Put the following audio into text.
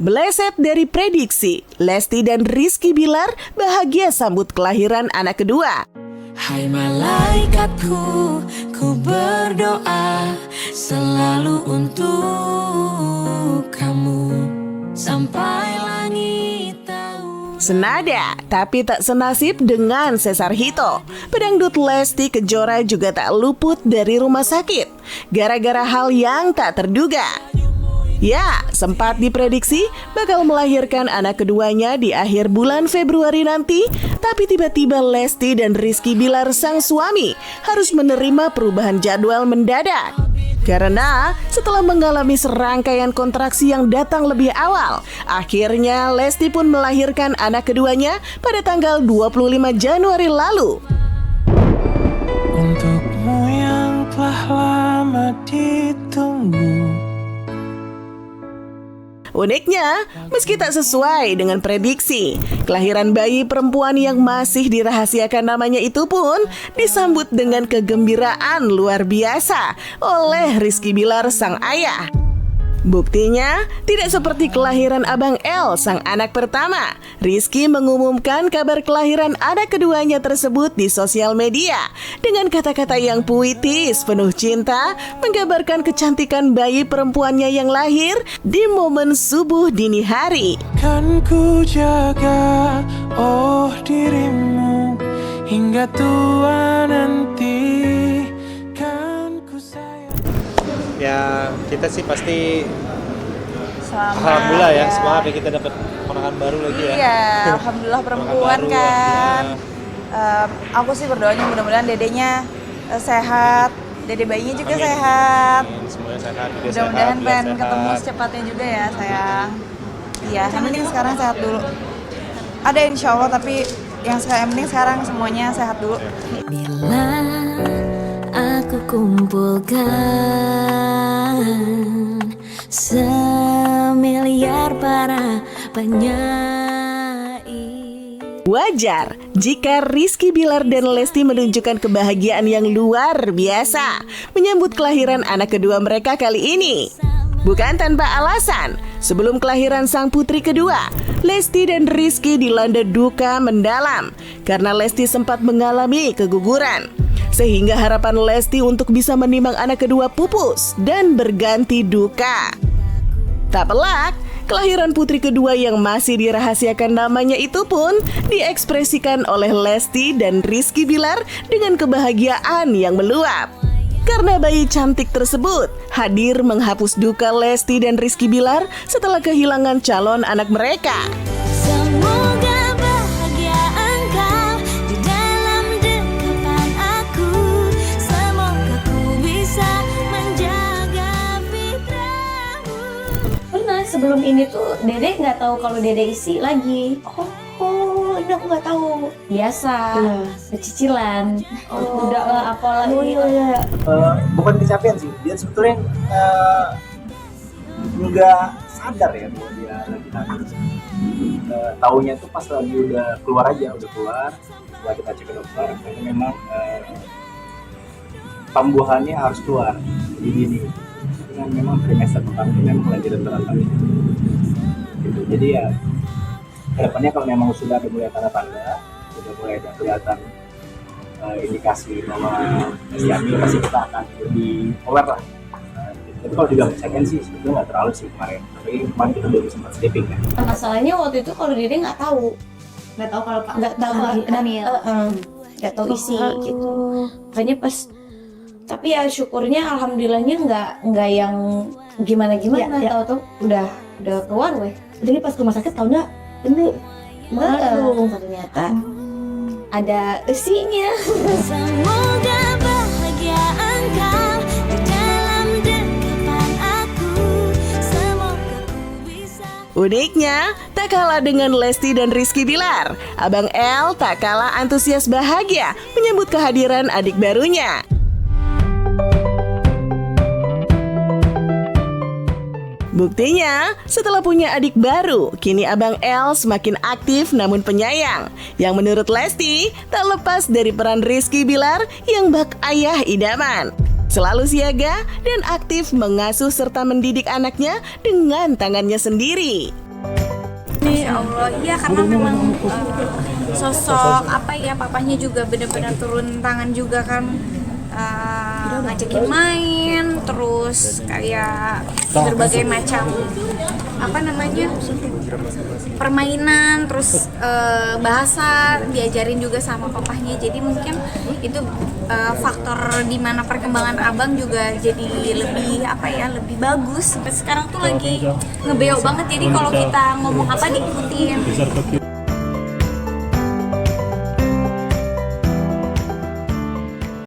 Meleset dari prediksi, Lesti dan Rizky Bilar bahagia sambut kelahiran anak kedua. Hai malaikatku, ku berdoa selalu untuk kamu sampai langit tahu. Senada, tapi tak senasib dengan Cesar Hito. Pedangdut Lesti Kejora juga tak luput dari rumah sakit gara-gara hal yang tak terduga. Ya, sempat diprediksi bakal melahirkan anak keduanya di akhir bulan Februari nanti, tapi tiba-tiba Lesti dan Rizky Bilar sang suami harus menerima perubahan jadwal mendadak. Karena setelah mengalami serangkaian kontraksi yang datang lebih awal, akhirnya Lesti pun melahirkan anak keduanya pada tanggal 25 Januari lalu. Untukmu yang telah lama ditunggu. Uniknya, meski tak sesuai dengan prediksi, kelahiran bayi perempuan yang masih dirahasiakan namanya itu pun disambut dengan kegembiraan luar biasa oleh Rizky Bilar sang ayah. Buktinya, tidak seperti kelahiran Abang L, sang anak pertama. Rizky mengumumkan kabar kelahiran anak keduanya tersebut di sosial media dengan kata-kata yang puitis, penuh cinta, menggambarkan kecantikan bayi perempuannya yang lahir di momen subuh dini hari. Kan ku jaga, oh dirimu, hingga tua nanti. Ya kita sih pasti selamat, alhamdulillah ya, semangat ya kita dapat ponakan baru lagi ya. Iya, alhamdulillah perempuan kan. Aku sih berdoanya mudah-mudahan dedenya sehat, dede bayinya juga Amin. sehat. Semuanya sehat, Mudah-mudahan pengen ketemu secepatnya juga ya sayang. Iya, yang penting sekarang sehat dulu. Ada insya Allah, tapi yang penting sekarang semuanya sehat dulu. Bila aku kumpulkan semiliar para penyair. Wajar jika Rizky Bilar dan Lesti menunjukkan kebahagiaan yang luar biasa menyambut kelahiran anak kedua mereka kali ini. Bukan tanpa alasan, sebelum kelahiran sang putri kedua, Lesti dan Rizky dilanda duka mendalam karena Lesti sempat mengalami keguguran. Sehingga harapan Lesti untuk bisa menimang anak kedua pupus dan berganti duka. Tak pelak, kelahiran putri kedua yang masih dirahasiakan namanya itu pun diekspresikan oleh Lesti dan Rizky Bilar dengan kebahagiaan yang meluap. Karena bayi cantik tersebut hadir menghapus duka Lesti dan Rizky Bilar setelah kehilangan calon anak mereka. Semoga bahagia engkau di dalam dekapan aku. Semoga ku bisa menjaga fitrahmu. Pernah sebelum ini tuh Dede nggak tahu kalau Dede isi lagi. Oh, ini aku nggak tahu. Biasa, cicilan. Udah apa lagi? Oh iya. Bukan kecapean sih, dia sebetulnya nggak sadar ya bahwa dia lagi hamil. Taunya tuh pas lagi udah keluar aja, setelah kita cek ke dokter, karena memang pembuahannya harus keluar di dini. Dengan memang trimester pertama itu memang lagi rata-rata gitu. Jadi ya kedepannya kalau memang sudah ada mulai tanda-tanda, sudah mulai ada kelihatan indikasi bahwa masih hamil, pasti kita akan lebih aware lah. Tapi kalau dibilang kecapean sih sebetulnya nggak terlalu sih kemarin. Tapi kemarin kita belum sempat stepping kan. Masalahnya waktu itu kalau Dede nggak tahu kalau nggak tahu hamil, nggak tahu isi gitu. Makanya pas, tapi ya syukurnya alhamdulillahnya nggak yang gimana Ya. tahu udah keluar weh. Jadi pas ke rumah sakit tahu nggak ini mengandung. Ternyata ada isinya. Semoga bahagia engkau di dalam dekapan aku. Semoga ku bisa. Uniknya, tak kalah dengan Lesti dan Rizky Bilar, Abang L tak kalah antusias bahagia menyambut kehadiran adik barunya. Buktinya, setelah punya adik baru, kini Abang L semakin aktif namun penyayang. Yang menurut Lesti, tak lepas dari peran Rizky Bilar yang bak ayah idaman. Selalu siaga dan aktif mengasuh serta mendidik anaknya dengan tangannya sendiri. Masya Allah, iya karena memang sosok apa ya, papahnya juga benar-benar turun tangan juga kan, ngajakin main, terus kayak berbagai macam apa namanya permainan, terus bahasa diajarin juga sama papahnya. Jadi mungkin itu faktor di mana perkembangan abang juga jadi lebih apa ya, lebih bagus. Sampai sekarang tuh lagi ngebeo banget, jadi kalau kita ngomong apa diikutin.